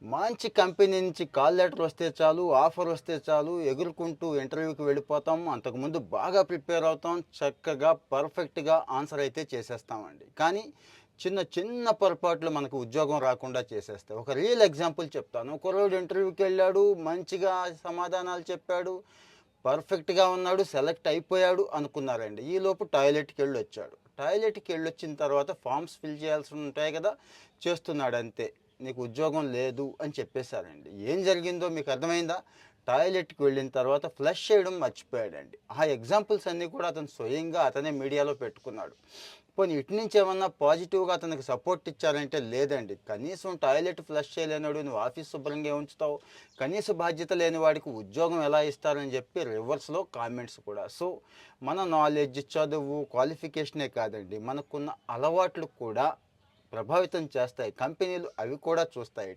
మంచి కంపెనీ నుంచి call letter వస్తే చాలు, ఆఫర్ వస్తే చాలు, ఎగురుకుంటూ ఇంటర్వ్యూకి వెళ్ళిపోతాం. అంతకుముందు బాగా ప్రిపేర్ అవుతాం. చక్కగా పర్ఫెక్ట్‌గా ఆన్సర్ అయితే చేసేస్తామండి. కానీ చిన్న చిన్న పొరపాట్లు మనకు ఉద్యోగం రాకుండా చేసేస్తాయి. ఒక రియల్ ఎగ్జాంపుల్ చెప్తాను. కుర్రోడు ఇంటర్వ్యూకెళ్ళాడు, మంచిగా సమాధానాలు చెప్పాడు, పర్ఫెక్ట్‌గా ఉన్నాడు, సెలెక్ట్ అయిపోయాడు అనుకున్నారండి. ఈలోపు టాయిలెట్‌కెళ్ళొచ్చాడు. టాయిలెట్‌కెళ్ళొచ్చిన తర్వాత ఫార్మ్స్ ఫిల్ చేయాల్సి ఉంటాయి కదా! చేస్తున్నాడంతే. నీకు ఉద్యోగం లేదు అని చెప్పేశారండి. ఏం జరిగిందో మీకు అర్థమైందా? టాయిలెట్‌కి వెళ్ళిన తర్వాత ఫ్లష్ చేయడం మర్చిపోయాడండి. ఆ ఎగ్జాంపుల్స్ అన్నీ కూడా అతను స్వయంగా అతనే మీడియాలో పెట్టుకున్నాడు. పోనీ ఇటు నుంచి ఏమన్నా పాజిటివ్‌గా అతనికి సపోర్ట్ ఇచ్చారంటే లేదండి. కనీసం టాయిలెట్ ఫ్లష్ చేయలేనోడు నువ్వు ఆఫీస్ శుభ్రంగా ఉంచుతావు. కనీస బాధ్యత లేని వాడికి ఉద్యోగం ఎలా ఇస్తారని చెప్పి రివర్స్‌లో కామెంట్స్ కూడా. సో, మన నాలెడ్జ్, చదువు, క్వాలిఫికేషనే కాదండి. మనకున్న అలవాట్లు కూడా ప్రభావితం చేస్తాయి. కంపెనీలు అవి కూడా చూస్తాయి.